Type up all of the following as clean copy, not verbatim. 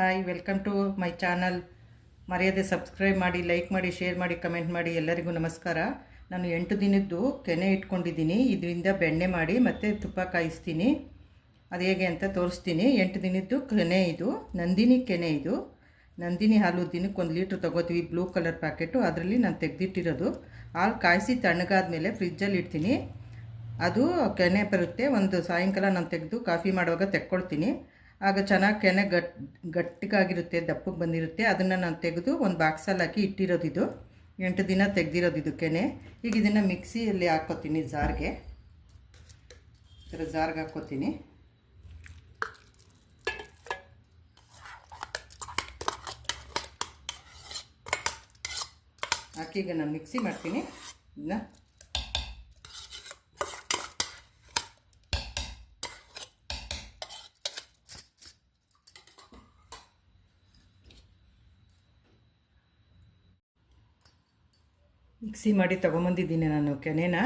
Hi, welcome to my channel. ಮರೆಯದೆ subscribe ಮಾಡಿ, like ಮಾಡಿ, ಶೇರ್ ಮಾಡಿ, ಕಮೆಂಟ್ ಮಾಡಿ. ಎಲ್ಲರಿಗೂ ನಮಸ್ಕಾರ. ನಾನು 8 ದಿನದ್ದು ಕೆನೆ ಇಟ್ಕೊಂಡಿದ್ದೀನಿ. ಇದರಿಂದ ಬೆಣ್ಣೆ ಮಾಡಿ ಮತ್ತು ತುಪ್ಪ ಕಾಯಿಸ್ತೀನಿ. ಅದು ಹೇಗೆ ಅಂತ ತೋರಿಸ್ತೀನಿ. 8 ದಿನದ್ದು ಕೆನೆ ಇದು. ನಂದಿನಿ ಕೆನೆ ಇದು. ನಂದಿನಿ ಹಾಲು ದಿನಕ್ಕೆ 1 ಲೀಟ್ರ್ ತೊಗೋತೀವಿ, ಬ್ಲೂ ಕಲರ್ ಪ್ಯಾಕೆಟು. ಅದರಲ್ಲಿ ನಾನು ತೆಗೆದಿಟ್ಟಿರೋದು. ಹಾಲು ಕಾಯಿಸಿ ತಣ್ಣಗಾದ ಮೇಲೆ ಫ್ರಿಜ್ಜಲ್ಲಿ ಇಡ್ತೀನಿ. ಅದು ಕೆನೆ ಬರುತ್ತೆ. ಒಂದು ಸಾಯಂಕಾಲ ನಾನು ತೆಗೆದು ಕಾಫಿ ಮಾಡುವಾಗ ತೆಕ್ಕೊಳ್ತೀನಿ. ಆಗ ಚೆನ್ನಾಗಿ ಕೆನೆ ಗಟ್ಟಿಗಾಗಿರುತ್ತೆ, ದಪ್ಪಗೆ ಬಂದಿರುತ್ತೆ. ಅದನ್ನು ನಾನು ತೆಗೆದು ಒಂದು ಬಾಕ್ಸಲ್ಲಿ ಹಾಕಿ ಇಟ್ಟಿರೋದು. ಇದು 8 ದಿನ ತೆಗೆದಿರೋದು ಇದು ಕೆನೆ. ಈಗ ಇದನ್ನು ಮಿಕ್ಸಿಯಲ್ಲಿ ಹಾಕ್ಕೋತೀನಿ, ಜಾರ್ಗೆ. ಈ ಥರ ಜಾರ್ಗೆ ಹಾಕ್ಕೋತೀನಿ. ಹಾಕಿ ಈಗ ನಾನು ಮಿಕ್ಸಿ ಮಾಡ್ತೀನಿ ಇದನ್ನ. ಮಿಕ್ಸಿ ಮಾಡಿ ತೊಗೊಂಬಂದಿದ್ದೀನಿ ನಾನು ಕೆನೆನ.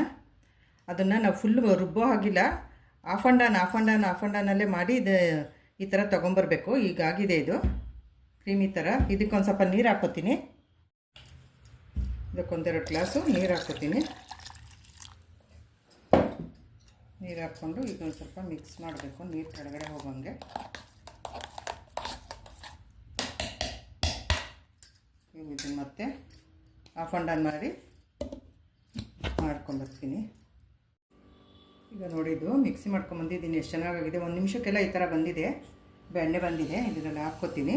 ಅದನ್ನು ನಾವು ಫುಲ್ಲು ರುಬ್ಬೋ ಹಾಗಿಲ್ಲ, ಆಫ್ ಆ್ಯಂಡ್ ಡೌನಲ್ಲೇ ಮಾಡಿ ಇದು ಈ ಥರ ತೊಗೊಂಬರ್ಬೇಕು. ಈಗಾಗಿದೆ ಇದು ಕ್ರೀಮಿ ಥರ. ಇದಕ್ಕೊಂದು ಸ್ವಲ್ಪ ನೀರು ಹಾಕ್ಕೋತೀನಿ. ಇದಕ್ಕೊಂದೆರಡು ಗ್ಲಾಸು ನೀರು ಹಾಕ್ಕೋತೀನಿ. ನೀರು ಹಾಕ್ಕೊಂಡು ಇದೊಂದು ಸ್ವಲ್ಪ ಮಿಕ್ಸ್ ಮಾಡಬೇಕು, ನೀರು ಕೆಳಗಡೆ ಹೋಗೋಂಗೆ. ಇದನ್ನು ಮತ್ತೆ ಆಫ್ ಆ್ಯಂಡ್ ಡೌನ್ ಮಾಡಿ ಮಾಡ್ಕೊಂಬರ್ತೀನಿ. ಈಗ ನೋಡಿದ್ದು ಮಿಕ್ಸಿ ಮಾಡ್ಕೊಂಬಂದಿದ್ದೀನಿ. ಎಷ್ಟು ಚೆನ್ನಾಗಾಗಿದೆ. 1 ನಿಮಿಷಕ್ಕೆಲ್ಲ ಈ ಥರ ಬಂದಿದೆ, ಬೆಣ್ಣೆ ಬಂದಿದೆ. ಇದರಲ್ಲಿ ಹಾಕ್ಕೋತೀನಿ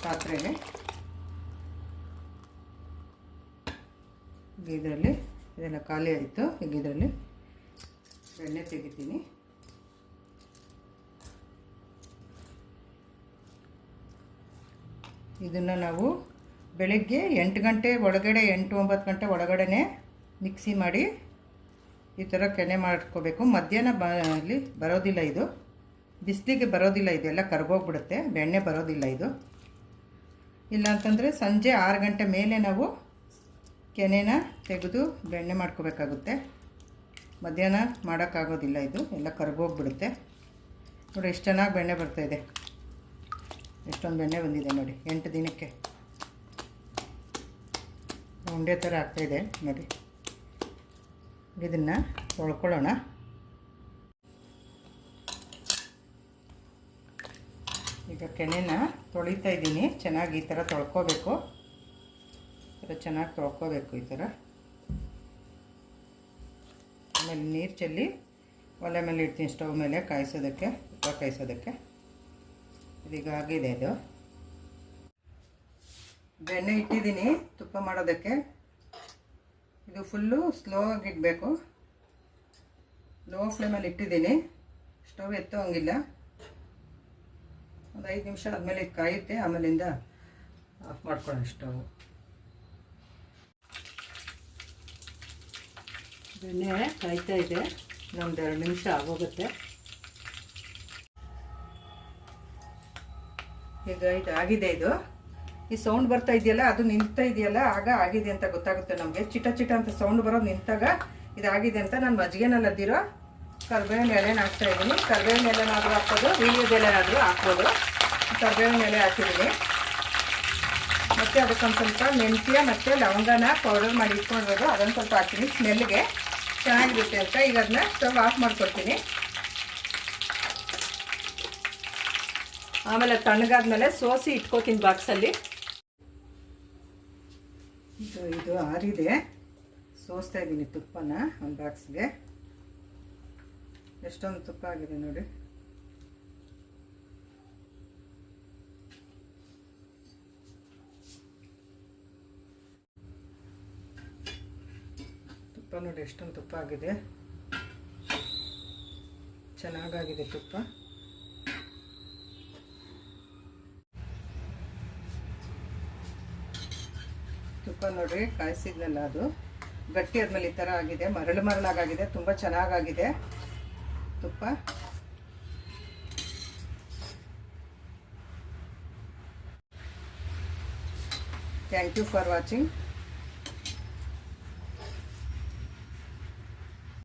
ಪಾತ್ರೆಗೆ. ಈಗ ಇದರಲ್ಲಿ ಇದೆಲ್ಲ ಖಾಲಿ ಆಯಿತು. ಈಗ ಇದರಲ್ಲಿ ಬೆಣ್ಣೆ ತೆಗಿತೀನಿ. ಇದನ್ನು ನಾವು ಬೆಳಗ್ಗೆ 8 ಗಂಟೆ ಒಳಗಡೆ, 8-9 ಗಂಟೆ ಒಳಗಡೆ ಮಿಕ್ಸಿ ಮಾಡಿ ಈ ಥರ ಕೆನೆ ಮಾಡ್ಕೋಬೇಕು. ಮಧ್ಯಾಹ್ನ ಅಲ್ಲಿ ಬರೋದಿಲ್ಲ ಇದು, ಬಿಸಿಲಿಗೆ ಬರೋದಿಲ್ಲ, ಇದೆಲ್ಲ ಕರ್ಗೋಗ್ಬಿಡುತ್ತೆ, ಬೆಣ್ಣೆ ಬರೋದಿಲ್ಲ ಇದು. ಇಲ್ಲ ಅಂತಂದರೆ ಸಂಜೆ 6 ಗಂಟೆ ಮೇಲೆ ನಾವು ಕೆನೆನ ತೆಗೆದು ಬೆಣ್ಣೆ ಮಾಡ್ಕೋಬೇಕಾಗುತ್ತೆ. ಮಧ್ಯಾಹ್ನ ಮಾಡೋಕ್ಕಾಗೋದಿಲ್ಲ, ಇದು ಎಲ್ಲ ಕರ್ಗೋಗ್ಬಿಡುತ್ತೆ. ನೋಡಿ ಎಷ್ಟು ಚೆನ್ನಾಗಿ ಬೆಣ್ಣೆ ಬರ್ತಾಯಿದೆ. ಎಷ್ಟೊಂದು ಬೆಣ್ಣೆ ಬಂದಿದೆ ನೋಡಿ 8 ದಿನಕ್ಕೆ. ಉಂಡೆ ಥರ ಆಗ್ತಾಯಿದೆ ನೋಡಿ. ಇದನ್ನು ತೊಳ್ಕೊಳ್ಳೋಣ. ಈಗ ಕೆನೆನ ತೊಳಿತಾ ಇದ್ದೀನಿ. ಚೆನ್ನಾಗಿ ಈ ಥರ ತೊಳ್ಕೊಬೇಕು. ಈ ಥರ ಚೆನ್ನಾಗಿ ತೊಳ್ಕೊಬೇಕು ಈ ಥರ. ಆಮೇಲೆ ನೀರು ಚೆಲ್ಲಿ ಒಲೆ ಮೇಲೆ ಇಡ್ತೀನಿ, ಸ್ಟವ್ ಮೇಲೆ ಕಾಯಿಸೋದಕ್ಕೆ, ತುಪ್ಪ ಕಾಯಿಸೋದಕ್ಕೆ. ಇದೀಗ ಆಗಿದೆ ಇದು. ಬೆಣ್ಣೆ ಇಟ್ಟಿದ್ದೀನಿ ತುಪ್ಪ ಮಾಡೋದಕ್ಕೆ. ಇದು ಫುಲ್ಲು ಸ್ಲೋ ಆಗಿಡಬೇಕು. ಲೋ ಫ್ಲೇಮಲ್ಲಿ ಇಟ್ಟಿದ್ದೀನಿ. ಸ್ಟವ್ ಎತ್ತೋ ಹಂಗಿಲ್ಲ. ಒಂದು 5 ನಿಮಿಷ ಆದಮೇಲೆ ಇದು ಕಾಯುತ್ತೆ. ಆಮೇಲಿಂದ ಆಫ್ ಮಾಡ್ಕೊಳ್ಳೋಣ ಸ್ಟವ್. ಬೆಣ್ಣೆ ಕಾಯ್ತಾ ಇದೆ. ಇನ್ನೊಂದು 2 ನಿಮಿಷ ಆಗೋಗುತ್ತೆ. ಈಗ ಇದು ಆಗಿದೆ. ಇದು ಈ ಸೌಂಡ್ ಬರ್ತಾ ಇದೆಯಲ್ಲ, ಅದು ನಿಂತಾ ಇದೆಯಲ್ಲ, ಆಗ ಆಗಿದೆ ಅಂತ ಗೊತ್ತಾಗುತ್ತೆ ನಮಗೆ. ಚಿಟ ಚಿಟ ಅಂತ ಸೌಂಡ್ ಬರೋದು ನಿಂತಾಗ ಇದಾಗಿದೆ ಅಂತ. ನಾನು ಮಜ್ಜಿಗೆನಲ್ಲಿ ಅದ್ದಿರೋ ಕರ್ಬೇವಿನ ಎಲೆನ ಹಾಕ್ತಾ ಇದ್ದೀನಿ. ಕರ್ಬೇವಿನ ಎಲೆನಾದರೂ ಹಾಕ್ಬೋದು, ವೀಳ್ಯದೆಲೆನಾದರೂ ಹಾಕ್ಬೋದು. ಕರ್ಬೇವಿನ ಎಲೆ ಹಾಕಿದ್ದೀನಿ. ಮತ್ತು ಅದಕ್ಕೊಂದು ಸ್ವಲ್ಪ ಮೆಂತ್ಯ ಮತ್ತು ಲವಂಗನ ಪೌಡರ್ ಮಾಡಿ ಇಟ್ಕೊಂಡಿರೋದು, ಅದೊಂದು ಸ್ವಲ್ಪ ಹಾಕ್ತೀನಿ ಸ್ಮೆಲ್ಗೆ ಚೆನ್ನಾಗಿರುತ್ತೆ ಅಂತ. ಈಗ ಅದನ್ನ ಸ್ಟವ್ ಆಫ್ ಮಾಡ್ಕೊಡ್ತೀನಿ. ಆಮೇಲೆ ತಣ್ಣಗಾದ್ಮೇಲೆ ಸೋಸಿ ಇಟ್ಕೋತೀನಿ ಬಾಕ್ಸಲ್ಲಿ. ಇದು ಆರಿದೆ. ಸೋಸ್ತಾ ಇದ್ದೀನಿ ತುಪ್ಪನ ಒಂದು ಬಾಕ್ಸ್ಗೆ. ಎಷ್ಟೊಂದು ತುಪ್ಪ ಆಗಿದೆ ನೋಡಿ. ತುಪ್ಪ ನೋಡಿ ಎಷ್ಟೊಂದು ತುಪ್ಪ ಆಗಿದೆ. ಚೆನ್ನಾಗಾಗಿದೆ ತುಪ್ಪ. ತುಪ್ಪ ನೋಡ್ರಿ ಕಾಯಿಸಿದ್ನಲ್ಲ, ಅದು ಗಟ್ಟಿ ಆದಮೇಲೆ ಈ ಥರ ಆಗಿದೆ, ಮರಳಾಗಾಗಿದೆ. ತುಂಬ ಚೆನ್ನಾಗಾಗಿದೆ ತುಪ್ಪ. Thank you for watching.